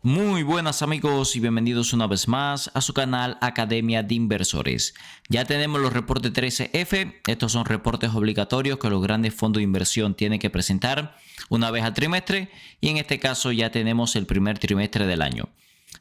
Muy buenas amigos y bienvenidos una vez más a su canal Academia de Inversores. Ya tenemos los reportes 13F, estos son reportes obligatorios que los grandes fondos de inversión tienen que presentar una vez al trimestre y en este caso ya tenemos el primer trimestre del año.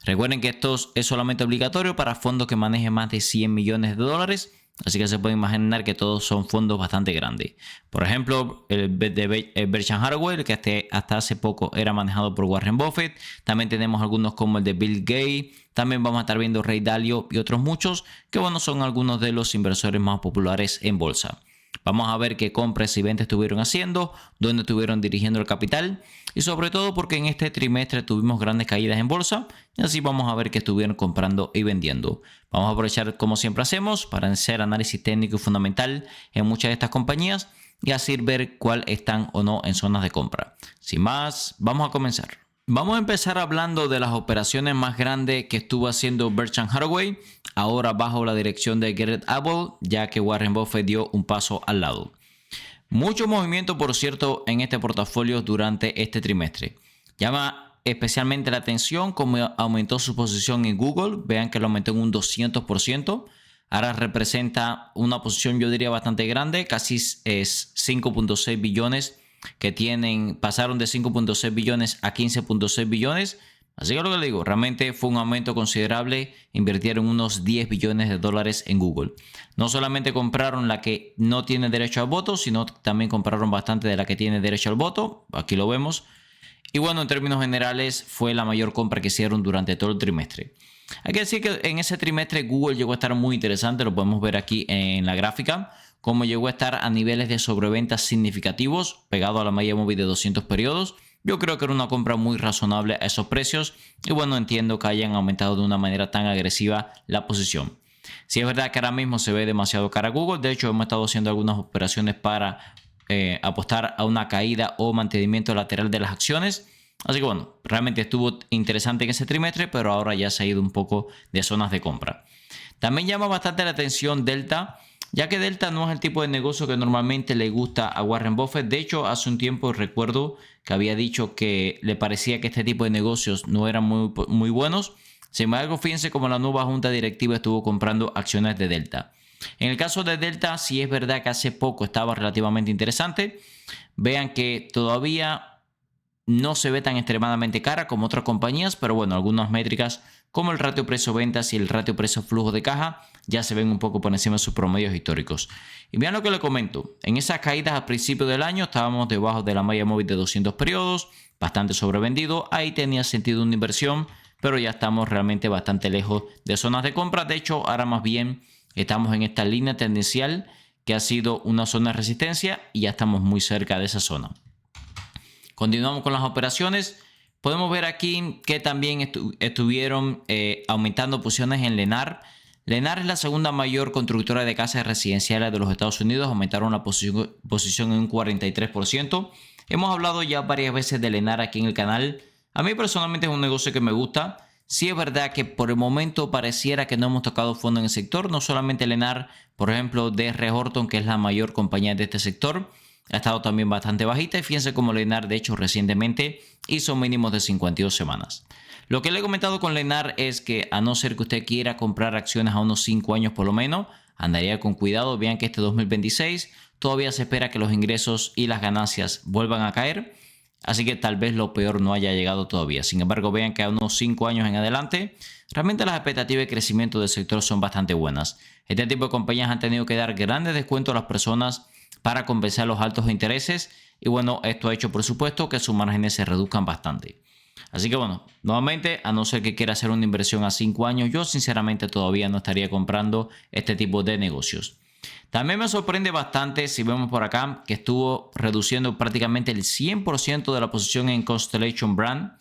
Recuerden que esto es solamente obligatorio para fondos que manejen más de 100 millones de dólares. Así que se puede imaginar que todos son fondos bastante grandes. Por ejemplo, el de Berkshire Hathaway, que hasta hace poco era manejado por Warren Buffett. También tenemos algunos como el de Bill Gates. También vamos a estar viendo Ray Dalio y otros muchos que bueno, son algunos de los inversores más populares en bolsa. Vamos a ver qué compras y ventas estuvieron haciendo, dónde estuvieron dirigiendo el capital y sobre todo porque en este trimestre tuvimos grandes caídas en bolsa y así vamos a ver qué estuvieron comprando y vendiendo. Vamos a aprovechar como siempre hacemos para hacer análisis técnico y fundamental en muchas de estas compañías y así ver cuál están o no en zonas de compra. Sin más, vamos a comenzar. Vamos a empezar hablando de las operaciones más grandes que estuvo haciendo Berkshire Hathaway, ahora bajo la dirección de Garrett Abel, ya que Warren Buffett dio un paso al lado. Mucho movimiento, por cierto, en este portafolio durante este trimestre. Llama especialmente la atención cómo aumentó su posición en Google. Vean que lo aumentó en un 200%. Ahora representa una posición, yo diría, bastante grande, casi es 5.6 billones que tienen, pasaron de 5.6 billones a 15.6 billones. Así que lo que le digo, realmente fue un aumento considerable. Invirtieron unos 10 billones de dólares en Google. No solamente compraron la que no tiene derecho al voto, sino también compraron bastante de la que tiene derecho al voto. Aquí lo vemos. Y bueno, en términos generales, fue la mayor compra que hicieron durante todo el trimestre. Hay que decir que en ese trimestre Google llegó a estar muy interesante. Lo podemos ver aquí en la gráfica. Cómo llegó a estar a niveles de sobreventas significativos, pegado a la media móvil de 200 periodos. Yo creo que era una compra muy razonable a esos precios y bueno, entiendo que hayan aumentado de una manera tan agresiva la posición. Si es verdad que ahora mismo se ve demasiado cara Google, de hecho hemos estado haciendo algunas operaciones para apostar a una caída o mantenimiento lateral de las acciones. Así que bueno, realmente estuvo interesante en ese trimestre, pero ahora ya se ha ido un poco de zonas de compra. También llama bastante la atención Delta, ya que Delta no es el tipo de negocio que normalmente le gusta a Warren Buffett. De hecho, hace un tiempo recuerdo que había dicho que le parecía que este tipo de negocios no eran muy buenos. Sin embargo, fíjense cómo la nueva junta directiva estuvo comprando acciones de Delta. En el caso de Delta, sí es verdad que hace poco estaba relativamente interesante. Vean que todavía no se ve tan extremadamente cara como otras compañías, pero bueno, algunas métricas como el ratio precio-ventas y el ratio precio-flujo de caja ya se ven un poco por encima de sus promedios históricos. Y vean lo que les comento, en esas caídas al principio del año estábamos debajo de la media móvil de 200 periodos, bastante sobrevendido, ahí tenía sentido una inversión, pero ya estamos realmente bastante lejos de zonas de compra. De hecho, ahora más bien estamos en esta línea tendencial que ha sido una zona de resistencia y ya estamos muy cerca de esa zona. Continuamos con las operaciones. Podemos ver aquí que también estuvieron aumentando posiciones en Lennar. Lennar es la segunda mayor constructora de casas residenciales de los Estados Unidos. Aumentaron la posición en un 43%. Hemos hablado ya varias veces de Lennar aquí en el canal. A mí personalmente es un negocio que me gusta. Sí es verdad que por el momento pareciera que no hemos tocado fondo en el sector. No solamente Lennar, por ejemplo, D.R. Horton, que es la mayor compañía de este sector, ha estado también bastante bajita y fíjense cómo Lennar de hecho recientemente hizo mínimos de 52 semanas. Lo que le he comentado con Lennar es que a no ser que usted quiera comprar acciones a unos 5 años por lo menos, andaría con cuidado. Vean que este 2026 todavía se espera que los ingresos y las ganancias vuelvan a caer, así que tal vez lo peor no haya llegado todavía. Sin embargo, vean que a unos 5 años en adelante realmente las expectativas de crecimiento del sector son bastante buenas. Este tipo de compañías han tenido que dar grandes descuentos a las personas para compensar los altos intereses y bueno, esto ha hecho por supuesto que sus márgenes se reduzcan bastante. Así que bueno, nuevamente, a no ser que quiera hacer una inversión a 5 años, yo sinceramente todavía no estaría comprando este tipo de negocios. También me sorprende bastante si vemos por acá que estuvo reduciendo prácticamente el 100% de la posición en Constellation Brand.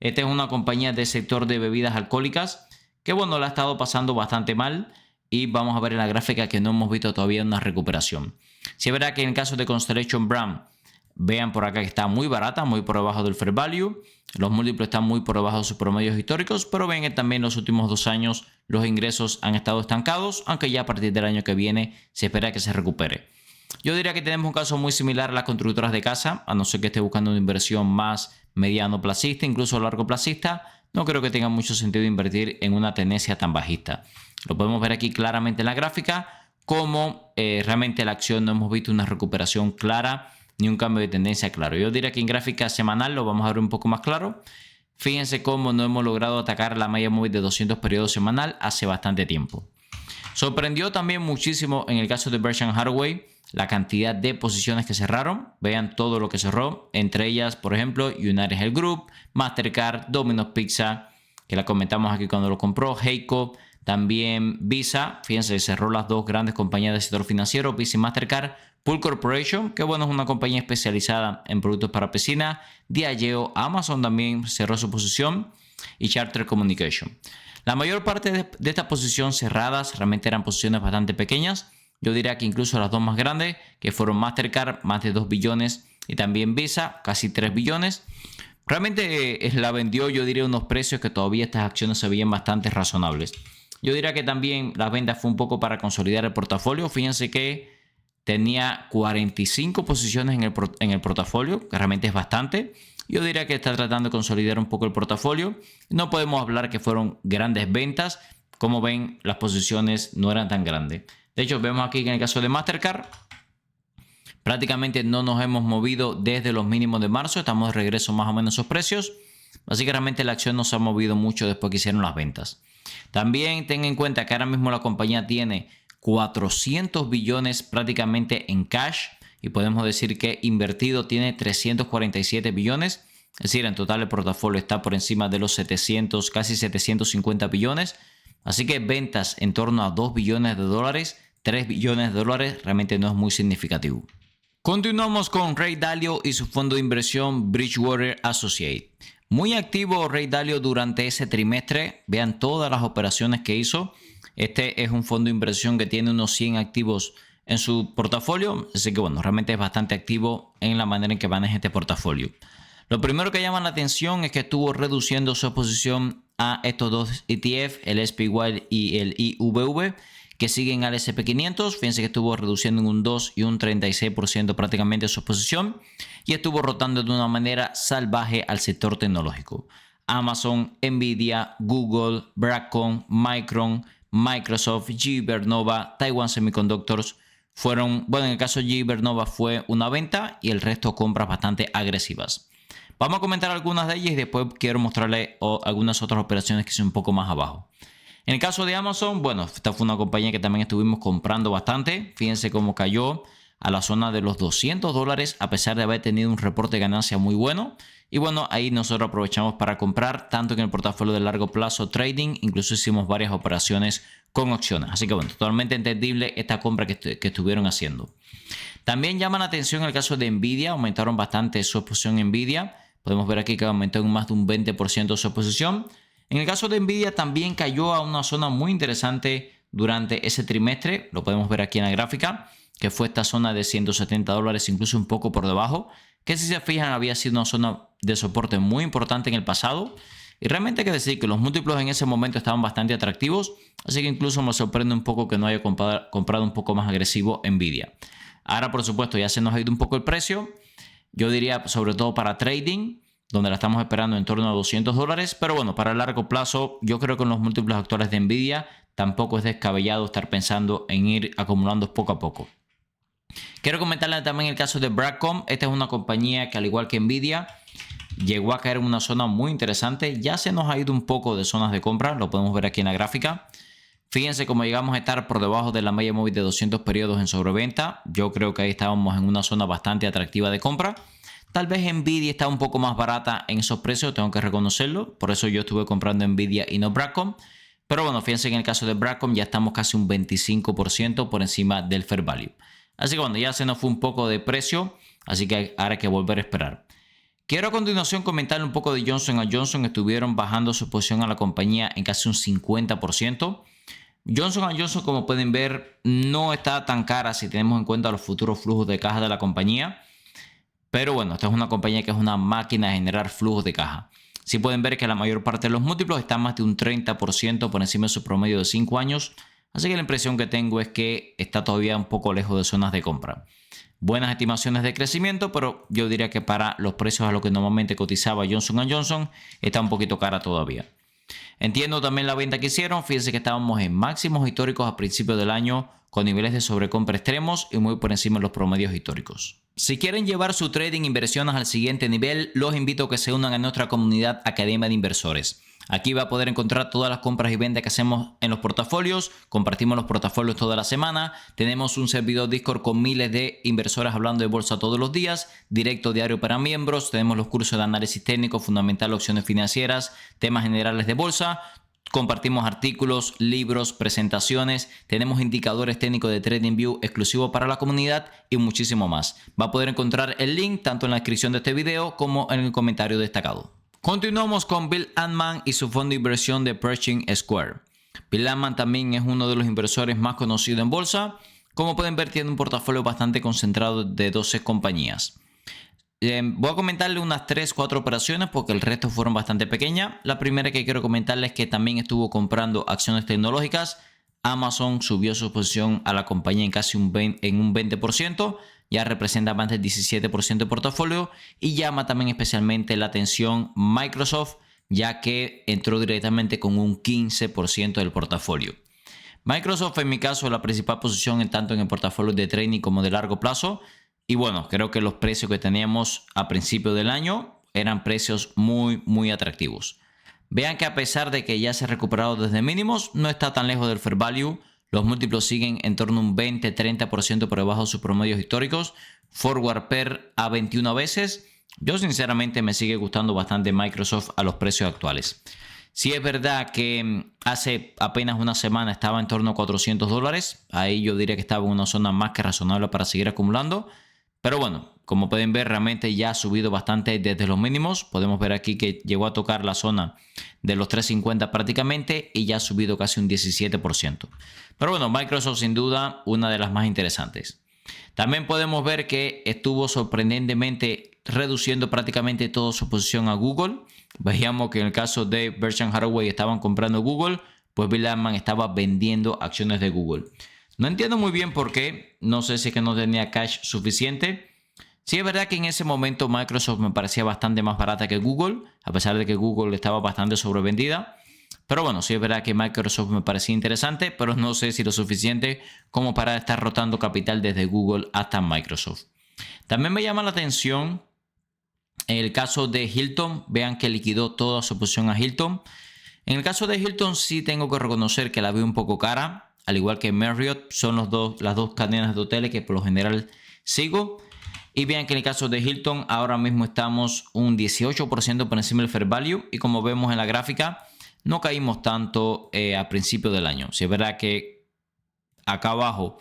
Esta es una compañía del sector de bebidas alcohólicas que bueno, la ha estado pasando bastante mal. Y vamos a ver en la gráfica que no hemos visto todavía una recuperación. Si es verdad que en el caso de Constellation Brand, vean por acá que está muy barata, muy por debajo del fair value. Los múltiplos están muy por debajo de sus promedios históricos, pero ven que también en los últimos 2 años los ingresos han estado estancados, aunque ya a partir del año que viene se espera que se recupere. Yo diría que tenemos un caso muy similar a las constructoras de casa, a no ser que esté buscando una inversión más mediano plazista, incluso largo plazista. no creo que tenga mucho sentido invertir en una tendencia tan bajista. Lo podemos ver aquí claramente en la gráfica, como realmente la acción no hemos visto una recuperación clara ni un cambio de tendencia claro. Yo diría que en gráfica semanal lo vamos a ver un poco más claro. Fíjense cómo no hemos logrado atacar la media móvil de 200 periodos semanal hace bastante tiempo. Sorprendió también muchísimo en el caso de Berkshire Hathaway la cantidad de posiciones que cerraron. Vean todo lo que cerró, entre ellas, por ejemplo, United Health Group, Mastercard, Domino's Pizza, que la comentamos aquí cuando lo compró, Heiko, también Visa. Fíjense, cerró las dos grandes compañías del sector financiero, Visa y Mastercard. Pool Corporation, que bueno, es una compañía especializada en productos para piscina. Diageo, Amazon también cerró su posición, y Charter Communication. La mayor parte de estas posiciones cerradas realmente eran posiciones bastante pequeñas. Yo diría que incluso las dos más grandes, que fueron Mastercard, más de 2 billones, y también Visa, casi 3 billones. Realmente la vendió, yo diría, unos precios que todavía estas acciones se veían bastante razonables. Yo diría que también las ventas fue un poco para consolidar el portafolio. Fíjense que tenía 45 posiciones en el portafolio, que realmente es bastante. Yo diría que está tratando de consolidar un poco el portafolio. No podemos hablar que fueron grandes ventas. Como ven, las posiciones no eran tan grandes. De hecho, vemos aquí que en el caso de Mastercard, prácticamente no nos hemos movido desde los mínimos de marzo. Estamos de regreso más o menos a esos precios. Así que realmente la acción no se ha movido mucho después que hicieron las ventas. También ten en cuenta que ahora mismo la compañía tiene 400 billones prácticamente en cash. Y podemos decir que invertido tiene 347 billones. Es decir, en total el portafolio está por encima de los 700, casi 750 billones. Así que ventas en torno a 2 billones de dólares, 3 billones de dólares, realmente no es muy significativo. Continuamos con Ray Dalio y su fondo de inversión Bridgewater Associates. Muy activo Ray Dalio durante ese trimestre. Vean todas las operaciones que hizo. Este es un fondo de inversión que tiene unos 100 activos en su portafolio. Así que bueno, realmente es bastante activo en la manera en que maneja este portafolio. Lo primero que llama la atención es que estuvo reduciendo su exposición a estos dos ETF, el SPY y el IVV, que siguen al SP500. Fíjense que estuvo reduciendo en un 2 y un 36% prácticamente su exposición, y estuvo rotando de una manera salvaje al sector tecnológico. Amazon, Nvidia, Google, Broadcom, Micron, Microsoft, GE Vernova, Taiwan Semiconductors fueron, bueno, en el caso de GE Vernova fue una venta y el resto compras bastante agresivas. Vamos a comentar algunas de ellas y después quiero mostrarles algunas otras operaciones que son un poco más abajo. En el caso de Amazon, bueno, esta fue una compañía que también estuvimos comprando bastante. Fíjense cómo cayó a la zona de los 200 dólares a pesar de haber tenido un reporte de ganancia muy bueno. Y bueno, ahí nosotros aprovechamos para comprar tanto en el portafolio de largo plazo trading, incluso hicimos varias operaciones con opciones. Así que bueno, totalmente entendible esta compra que estuvieron haciendo. También llama la atención el caso de Nvidia, aumentaron bastante su exposición en Nvidia. Podemos ver aquí que aumentó en más de un 20% su exposición. En el caso de Nvidia también cayó a una zona muy interesante durante ese trimestre. Lo podemos ver aquí en la gráfica, que fue esta zona de 170 dólares, incluso un poco por debajo, que si se fijan había sido una zona de soporte muy importante en el pasado. Y realmente hay que decir que los múltiplos en ese momento estaban bastante atractivos, así que incluso me sorprende un poco que no haya comprado un poco más agresivo Nvidia. Ahora, por supuesto, ya se nos ha ido un poco el precio. Yo diría sobre todo para trading, donde la estamos esperando en torno a 200 dólares. Pero bueno, para el largo plazo, yo creo que en los múltiplos actuales de Nvidia tampoco es descabellado estar pensando en ir acumulando poco a poco. Quiero comentarles también el caso de Broadcom. Esta es una compañía que, al igual que Nvidia, llegó a caer en una zona muy interesante. Ya se nos ha ido un poco de zonas de compra. Lo podemos ver aquí en la gráfica. Fíjense cómo llegamos a estar por debajo de la media móvil de 200 periodos en sobreventa. Yo creo que ahí estábamos en una zona bastante atractiva de compra. Tal vez Nvidia está un poco más barata en esos precios, tengo que reconocerlo. Por eso yo estuve comprando Nvidia y no Broadcom. Pero bueno, fíjense que en el caso de Broadcom ya estamos casi un 25% por encima del fair value. Así que bueno, ya se nos fue un poco de precio, así que ahora hay que volver a esperar. Quiero a continuación comentarle un poco de Johnson & Johnson. Estuvieron bajando su posición a la compañía en casi un 50%. Johnson & Johnson, como pueden ver, no está tan cara si tenemos en cuenta los futuros flujos de caja de la compañía. Pero bueno, esta es una compañía que es una máquina de generar flujos de caja. Sí pueden ver que la mayor parte de los múltiplos están más de un 30% por encima de su promedio de 5 años. Así que la impresión que tengo es que está todavía un poco lejos de zonas de compra. Buenas estimaciones de crecimiento, pero yo diría que para los precios a los que normalmente cotizaba Johnson & Johnson está un poquito cara todavía. Entiendo también la venta que hicieron. Fíjense que estábamos en máximos históricos a principios del año con niveles de sobrecompra extremos y muy por encima de los promedios históricos. Si quieren llevar su trading inversiones al siguiente nivel, los invito a que se unan a nuestra comunidad Academia de Inversores. Aquí va a poder encontrar todas las compras y ventas que hacemos en los portafolios. Compartimos los portafolios toda la semana. Tenemos un servidor Discord con miles de inversores hablando de bolsa todos los días. Directo diario para miembros. Tenemos los cursos de análisis técnico, fundamental, opciones financieras, temas generales de bolsa. Compartimos artículos, libros, presentaciones. Tenemos indicadores técnicos de TradingView exclusivos para la comunidad y muchísimo más. Va a poder encontrar el link tanto en la descripción de este video como en el comentario destacado. Continuamos con Bill Ackman y su fondo de inversión de Pershing Square. Bill Ackman también es uno de los inversores más conocidos en bolsa. Como pueden ver, tiene un portafolio bastante concentrado de 12 compañías. Voy a comentarle unas 3-4 operaciones porque el resto fueron bastante pequeñas. La primera que quiero comentarles es que también estuvo comprando acciones tecnológicas. Amazon subió su posición a la compañía en casi un 20%. Ya representa más del 17% de portafolio y llama también especialmente la atención Microsoft, ya que entró directamente con un 15% del portafolio. Microsoft en mi caso es la principal posición tanto en el portafolio de trading como de largo plazo. Y bueno, creo que los precios que teníamos a principio del año eran precios muy atractivos. Vean que a pesar de que ya se ha recuperado desde mínimos, no está tan lejos del fair value. Los múltiplos siguen en torno a un 20-30% por debajo de sus promedios históricos. Forward PER a 21 veces. Yo sinceramente me sigue gustando bastante Microsoft a los precios actuales. Sí es verdad que hace apenas una semana estaba en torno a $400. Ahí yo diría que estaba en una zona más que razonable para seguir acumulando. Pero bueno, como pueden ver, realmente ya ha subido bastante desde los mínimos. Podemos ver aquí que llegó a tocar la zona de los 350 prácticamente y ya ha subido casi un 17%. Pero bueno, Microsoft sin duda una de las más interesantes. También podemos ver que estuvo sorprendentemente reduciendo prácticamente toda su posición a Google. Veíamos que en el caso de Berkshire Hathaway estaban comprando Google, pues Bill Ackman estaba vendiendo acciones de Google. No entiendo muy bien por qué. No sé si es que no tenía cash suficiente. Sí es verdad que en ese momento Microsoft me parecía bastante más barata que Google, a pesar de que Google estaba bastante sobrevendida. Pero bueno, sí es verdad que Microsoft me parecía interesante, pero no sé si lo suficiente como para estar rotando capital desde Google hasta Microsoft. También me llama la atención el caso de Hilton. Vean que liquidó toda su posición a Hilton. En el caso de Hilton sí tengo que reconocer que la veo un poco cara. Al igual que Marriott, son las dos cadenas de hoteles que por lo general sigo. Y vean que en el caso de Hilton ahora mismo estamos un 18% por encima del fair value. Y como vemos en la gráfica, no caímos tanto a principio del año. Si es verdad que acá abajo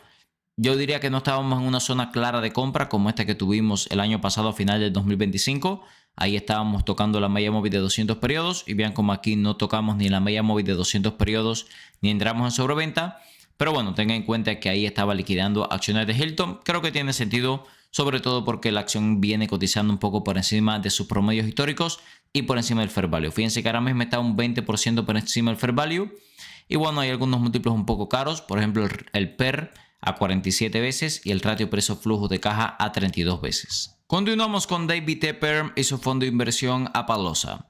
yo diría que no estábamos en una zona clara de compra como esta que tuvimos el año pasado a final del 2025. Ahí estábamos tocando la media móvil de 200 periodos y vean como aquí no tocamos ni la media móvil de 200 periodos ni entramos en sobreventa. Pero bueno, tengan en cuenta que ahí estaba liquidando acciones de Hilton. Creo que tiene sentido, sobre todo porque la acción viene cotizando un poco por encima de sus promedios históricos y por encima del fair value. Fíjense que ahora mismo está un 20% por encima del fair value. Y bueno, hay algunos múltiplos un poco caros. Por ejemplo, el PER a 47 veces y el ratio precio-flujo de caja a 32 veces. Continuamos con David Tepper y su fondo de inversión Apalosa.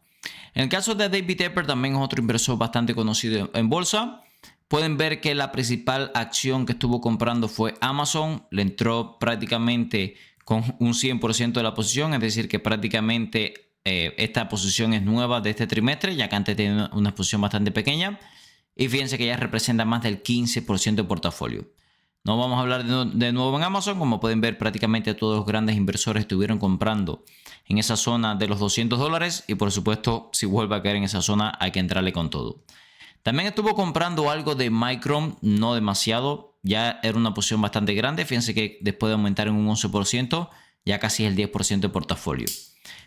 En el caso de David Tepper, también es otro inversor bastante conocido en bolsa. Pueden ver que la principal acción que estuvo comprando fue Amazon. Le entró prácticamente con un 100% de la posición, es decir que prácticamente esta posición es nueva de este trimestre, ya que antes tenía una posición bastante pequeña. Y fíjense que ya representa más del 15% de portafolio. No vamos a hablar de nuevo en Amazon. Como pueden ver, prácticamente todos los grandes inversores estuvieron comprando en esa zona de los $200. Y por supuesto, si vuelve a caer en esa zona, hay que entrarle con todo. También estuvo comprando algo de Micron, no demasiado. Ya era una posición bastante grande. Fíjense que después de aumentar en un 11%, ya casi es el 10% de portafolio.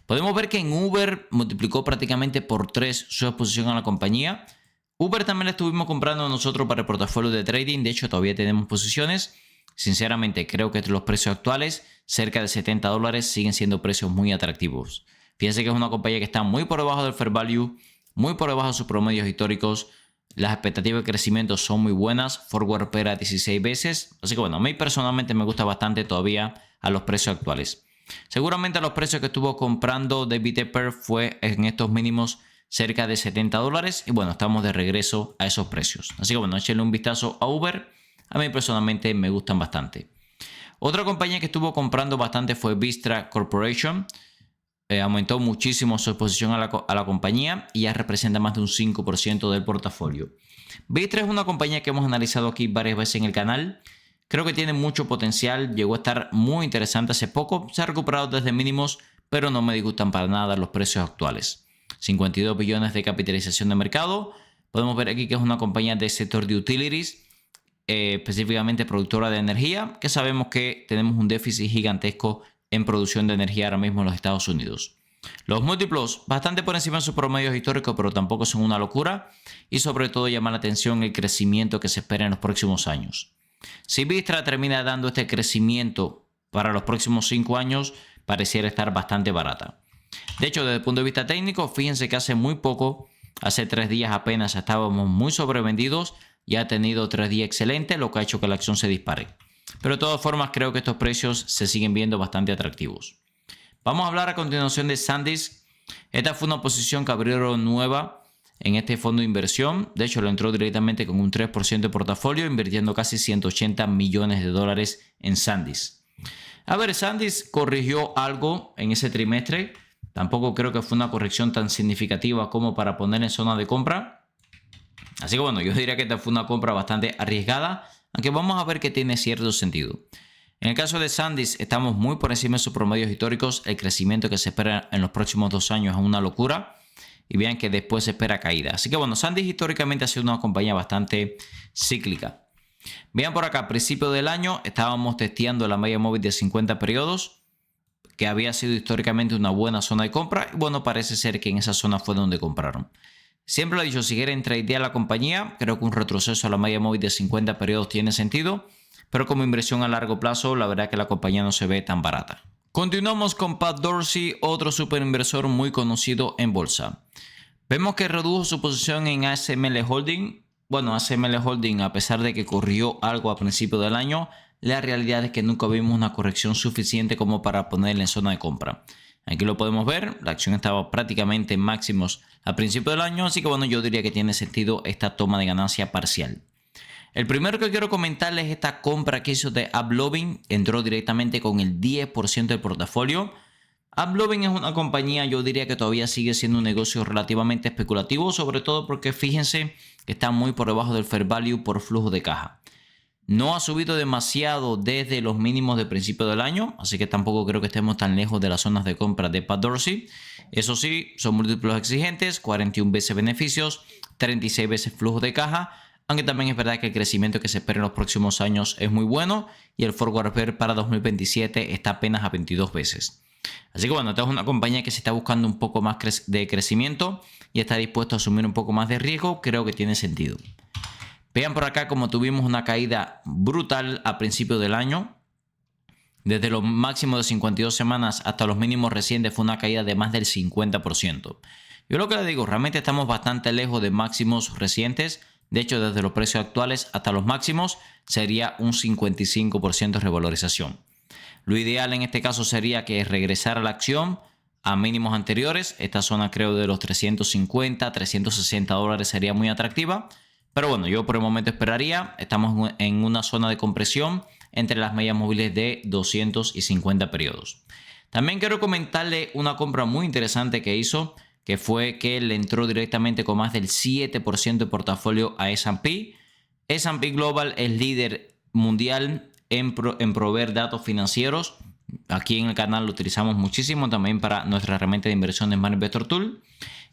Podemos ver que en Uber multiplicó prácticamente por 3 su exposición a la compañía. Uber también la estuvimos comprando nosotros para el portafolio de trading. De hecho, todavía tenemos posiciones. Sinceramente, creo que los precios actuales, cerca de $70, siguen siendo precios muy atractivos. Fíjense que es una compañía que está muy por debajo del fair value, muy por debajo de sus promedios históricos. Las expectativas de crecimiento son muy buenas. Forward PER a 16 veces. Así que bueno, a mí personalmente me gusta bastante todavía a los precios actuales. Seguramente a los precios que estuvo comprando David Tepper fue en estos mínimos cerca de $70. Y bueno, estamos de regreso a esos precios. Así que bueno, échenle un vistazo a Uber. A mí personalmente me gustan bastante. Otra compañía que estuvo comprando bastante fue Vistra Corporation. Aumentó muchísimo su exposición a la compañía y ya representa más de un 5% del portafolio. Vistra es una compañía que hemos analizado aquí varias veces en el canal. Creo que tiene mucho potencial, llegó a estar muy interesante hace poco, se ha recuperado desde mínimos, pero no me disgustan para nada los precios actuales. 52 billones de capitalización de mercado. Podemos ver aquí que es una compañía del sector de utilities, específicamente productora de energía, que sabemos que tenemos un déficit gigantesco en producción de energía ahora mismo en los Estados Unidos. Los múltiplos bastante por encima de sus promedios históricos, pero tampoco son una locura, y sobre todo llama la atención el crecimiento que se espera en los próximos años. Si Vistra termina dando este crecimiento para los próximos 5 años, pareciera estar bastante barata. De hecho, desde el punto de vista técnico, fíjense que hace muy poco, hace 3 días apenas estábamos muy sobrevendidos y ha tenido 3 días excelentes, lo que ha hecho que la acción se dispare. Pero de todas formas creo que estos precios se siguen viendo bastante atractivos. Vamos a hablar a continuación de SanDisk. Esta fue una posición que abrieron nueva en este fondo de inversión. De hecho, lo entró directamente con un 3% de portafolio, invirtiendo casi $180 millones en SanDisk. A ver, SanDisk corrigió algo en ese trimestre. Tampoco creo que fue una corrección tan significativa como para poner en zona de compra. Así que bueno, yo diría que esta fue una compra bastante arriesgada, aunque vamos a ver que tiene cierto sentido. En el caso de SanDisk, estamos muy por encima de sus promedios históricos. El crecimiento que se espera en los próximos 2 años es una locura. Y vean que después se espera caída. Así que bueno, SanDisk históricamente ha sido una compañía bastante cíclica. Vean por acá, a principio del año estábamos testeando la media móvil de 50 periodos, que había sido históricamente una buena zona de compra. Y bueno, parece ser que en esa zona fue donde compraron. Siempre lo he dicho, si quieren tradear la compañía, creo que un retroceso a la media móvil de 50 periodos tiene sentido. Pero como inversión a largo plazo, la verdad es que la compañía no se ve tan barata. Continuamos con Pat Dorsey, otro superinversor muy conocido en bolsa. Vemos que redujo su posición en ASML Holding. Bueno, ASML Holding, a pesar de que corrió algo a principio del año, la realidad es que nunca vimos una corrección suficiente como para ponerla en zona de compra. Aquí lo podemos ver, la acción estaba prácticamente en máximos a principio del año, así que bueno, yo diría que tiene sentido esta toma de ganancia parcial. El primero que quiero comentarles es esta compra que hizo de AppLovin. Entró directamente con el 10% del portafolio. AppLovin es una compañía, yo diría que todavía sigue siendo un negocio relativamente especulativo, sobre todo porque fíjense que está muy por debajo del fair value por flujo de caja. No ha subido demasiado desde los mínimos de principio del año, así que tampoco creo que estemos tan lejos de las zonas de compra de Pat Dorsey. Eso sí, son múltiplos exigentes, 41 veces beneficios, 36 veces flujo de caja, aunque también es verdad que el crecimiento que se espera en los próximos años es muy bueno y el forward PER para 2027 está apenas a 22 veces. Así que bueno, esta es una compañía que se está buscando un poco más de crecimiento y está dispuesto a asumir un poco más de riesgo, creo que tiene sentido. Vean por acá como tuvimos una caída brutal a principio del año. Desde los máximos de 52 semanas hasta los mínimos recientes fue una caída de más del 50%. Yo lo que les digo, realmente estamos bastante lejos de máximos recientes. De hecho, desde los precios actuales hasta los máximos sería un 55% de revalorización. Lo ideal en este caso sería que regresara la acción a mínimos anteriores. Esta zona creo de los 350, 360 dólares sería muy atractiva. Pero bueno, yo por el momento esperaría. Estamos en una zona de compresión entre las medias móviles de 250 periodos. También quiero comentarle una compra muy interesante que hizo, que fue que le entró directamente con más del 7% de portafolio a S&P. S&P Global es líder mundial en proveer datos financieros. Aquí en el canal lo utilizamos muchísimo también para nuestra herramienta de inversión de Smart Investor Tool.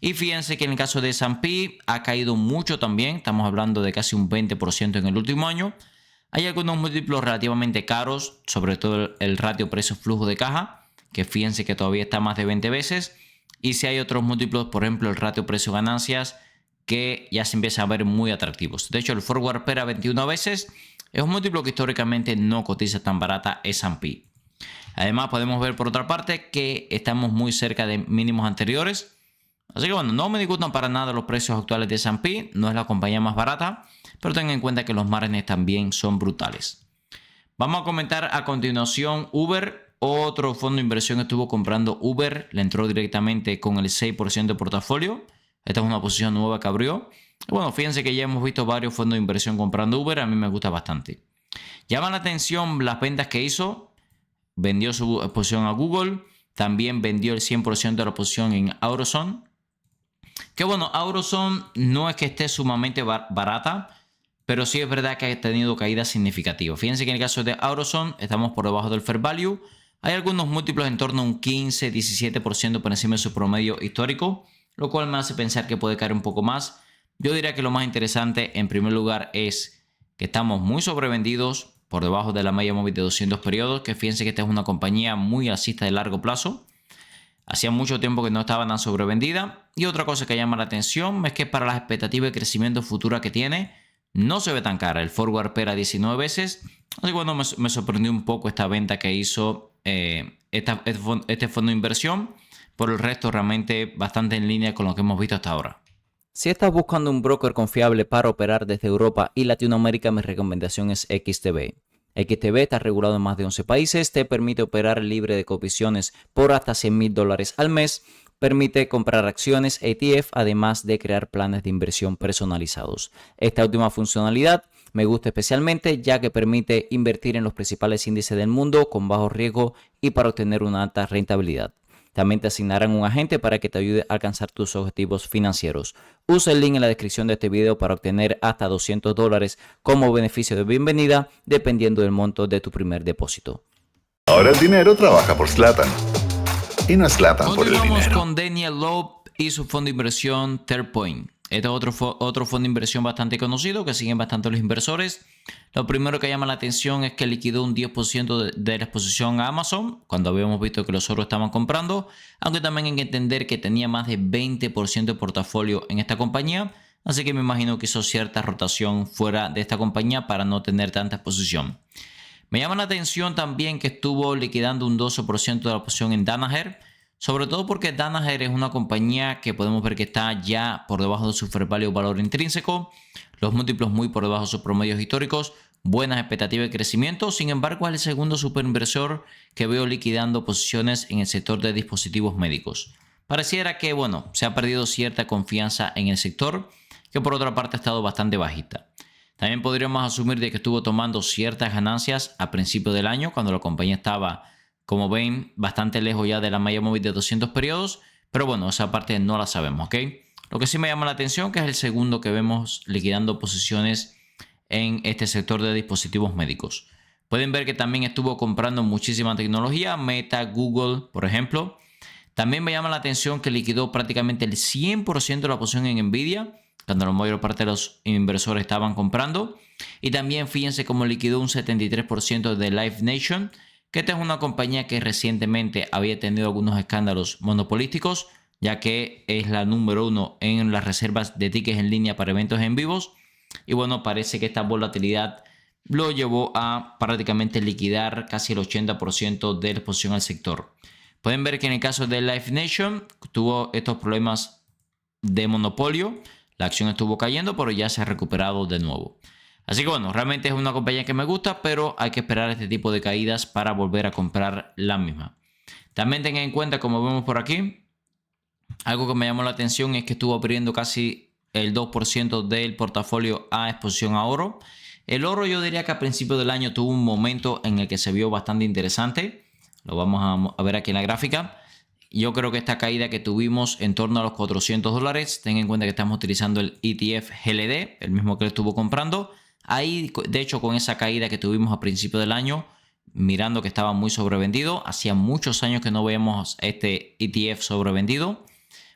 Y fíjense que en el caso de S&P ha caído mucho también. Estamos hablando de casi un 20% en el último año. Hay algunos múltiplos relativamente caros, sobre todo el ratio precio-flujo de caja, que fíjense que todavía está más de 20 veces. Y si hay otros múltiplos, por ejemplo, el ratio precio-ganancias, que ya se empiezan a ver muy atractivos. De hecho, el forward PER a 21 veces es un múltiplo que históricamente no cotiza tan barata S&P. Además, podemos ver por otra parte que estamos muy cerca de mínimos anteriores. Así que bueno, no me disgustan para nada los precios actuales de S&P. No es la compañía más barata, pero tengan en cuenta que los márgenes también son brutales. Vamos a comentar a continuación Uber. Otro fondo de inversión estuvo comprando Uber. Le entró directamente con el 6% de portafolio. Esta es una posición nueva que abrió. Y bueno, fíjense que ya hemos visto varios fondos de inversión comprando Uber. A mí me gusta bastante. Llama la atención las ventas que hizo. Vendió su posición a Google. También vendió el 100% de la posición en AutoZone. Que bueno, AutoZone no es que esté sumamente barata, pero sí es verdad que ha tenido caídas significativas. Fíjense que en el caso de AutoZone estamos por debajo del fair value. Hay algunos múltiplos en torno a un 15-17% por encima de su promedio histórico, lo cual me hace pensar que puede caer un poco más. Yo diría que lo más interesante en primer lugar es que estamos muy sobrevendidos por debajo de la media móvil de 200 periodos, que fíjense que esta es una compañía muy alcista de largo plazo. Hacía mucho tiempo que no estaba tan sobrevendida. Y otra cosa que llama la atención es que para las expectativas de crecimiento futura que tiene, no se ve tan cara. El forward opera 19 veces. Así que bueno, me sorprendió un poco esta venta que hizo este fondo de inversión. Por el resto, realmente bastante en línea con lo que hemos visto hasta ahora. Si estás buscando un broker confiable para operar desde Europa y Latinoamérica, mi recomendación es XTB. XTB está regulado en más de 11 países, te permite operar libre de comisiones por hasta $100,000 al mes, permite comprar acciones ETF, además de crear planes de inversión personalizados. Esta última funcionalidad me gusta especialmente ya que permite invertir en los principales índices del mundo con bajo riesgo y para obtener una alta rentabilidad. También te asignarán un agente para que te ayude a alcanzar tus objetivos financieros. Usa el link en la descripción de este video para obtener hasta $200 como beneficio de bienvenida, dependiendo del monto de tu primer depósito. Ahora el dinero trabaja por Zlatan. Y no es Zlatan por el dinero. Continuamos con Daniel Loeb y su fondo de inversión Third Point. Este es otro fondo de inversión bastante conocido que siguen bastante los inversores. Lo primero que llama la atención es que liquidó un 10% de la exposición a Amazon cuando habíamos visto que los otros estaban comprando, aunque también hay que entender que tenía más de 20% de portafolio en esta compañía, así que me imagino que hizo cierta rotación fuera de esta compañía para no tener tanta exposición. Me llama la atención también que estuvo liquidando un 12% de la posición en Danaher, sobre todo porque Danaher es una compañía que podemos ver que está ya por debajo de su fair value o valor intrínseco, los múltiplos muy por debajo de sus promedios históricos, buenas expectativas de crecimiento. Sin embargo, es el segundo superinversor que veo liquidando posiciones en el sector de dispositivos médicos. Pareciera que, bueno, se ha perdido cierta confianza en el sector, que por otra parte ha estado bastante bajista. También podríamos asumir de que estuvo tomando ciertas ganancias a principio del año, cuando la compañía estaba, como ven, bastante lejos ya de la media móvil de 200 periodos, pero bueno, esa parte no la sabemos, ¿ok? Lo que sí me llama la atención que es el segundo que vemos liquidando posiciones en este sector de dispositivos médicos. Pueden ver que también estuvo comprando muchísima tecnología, Meta, Google, por ejemplo. También me llama la atención que liquidó prácticamente el 100% de la posición en Nvidia, cuando la mayor parte de los inversores estaban comprando. Y también fíjense cómo liquidó un 73% de Live Nation, que esta es una compañía que recientemente había tenido algunos escándalos monopolísticos, ya que es la número 1 en las reservas de tickets en línea para eventos en vivos. Y bueno, parece que esta volatilidad lo llevó a prácticamente liquidar casi el 80% de la exposición al sector. Pueden ver que en el caso de Live Nation tuvo estos problemas de monopolio. La acción estuvo cayendo, pero ya se ha recuperado de nuevo. Así que bueno, realmente es una compañía que me gusta, pero hay que esperar este tipo de caídas para volver a comprar la misma. También tengan en cuenta, como vemos por aquí, algo que me llamó la atención es que estuvo abriendo casi el 2% del portafolio a exposición a oro. El oro yo diría que a principio del año tuvo un momento en el que se vio bastante interesante. Lo vamos a ver aquí en la gráfica. Yo creo que esta caída que tuvimos en torno a los $400, ten en cuenta que estamos utilizando el ETF GLD, el mismo que estuvo comprando. Ahí, de hecho, con esa caída que tuvimos a principio del año, mirando que estaba muy sobrevendido, hacía muchos años que no veíamos este ETF sobrevendido.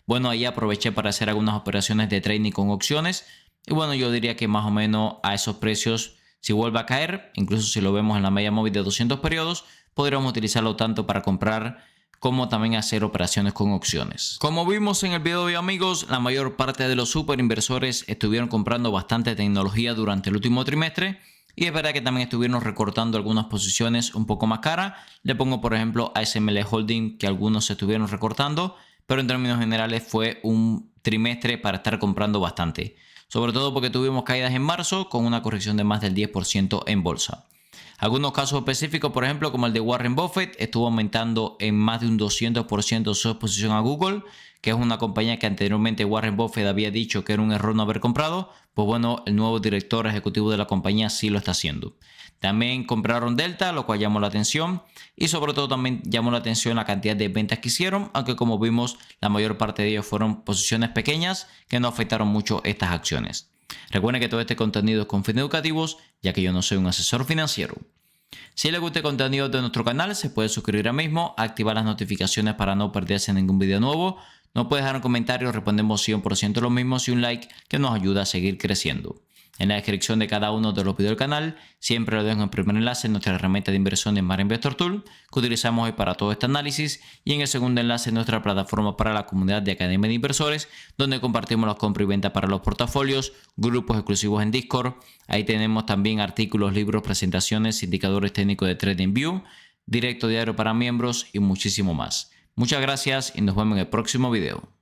Bueno, ahí aproveché para hacer algunas operaciones de trading con opciones. Y bueno, yo diría que más o menos a esos precios, si vuelve a caer, incluso si lo vemos en la media móvil de 200 periodos, podríamos utilizarlo tanto para comprar como también hacer operaciones con opciones. Como vimos en el video de amigos, la mayor parte de los superinversores estuvieron comprando bastante tecnología durante el último trimestre. Y es verdad que también estuvieron recortando algunas posiciones un poco más caras. Le pongo por ejemplo a SML Holding, que algunos se estuvieron recortando. pero en términos generales fue un trimestre para estar comprando bastante. Sobre todo porque tuvimos caídas en marzo con una corrección de más del 10% en bolsa. Algunos casos específicos, por ejemplo, como el de Warren Buffett, estuvo aumentando en más de un 200% su exposición a Google, que es una compañía que anteriormente Warren Buffett había dicho que era un error no haber comprado. Pues bueno, el nuevo director ejecutivo de la compañía sí lo está haciendo. También compraron Delta, lo cual llamó la atención, y sobre todo también llamó la atención la cantidad de ventas que hicieron, aunque como vimos la mayor parte de ellos fueron posiciones pequeñas que no afectaron mucho estas acciones. Recuerden que todo este contenido es con fines educativos, ya que yo no soy un asesor financiero. Si les gusta el contenido de nuestro canal, se puede suscribir ahora mismo, activar las notificaciones para no perderse ningún video nuevo. No puede dejar un comentario, respondemos 100% lo mismo y un like que nos ayuda a seguir creciendo. En la descripción de cada uno de los videos del canal, siempre lo dejo en el primer enlace en nuestra herramienta de inversión en Mara Investor Tool, que utilizamos hoy para todo este análisis, y en el segundo enlace en nuestra plataforma para la comunidad de Academia de Inversores, donde compartimos las compras y ventas para los portafolios, grupos exclusivos en Discord. Ahí tenemos también artículos, libros, presentaciones, indicadores técnicos de TradingView, directo diario para miembros y muchísimo más. Muchas gracias y nos vemos en el próximo video.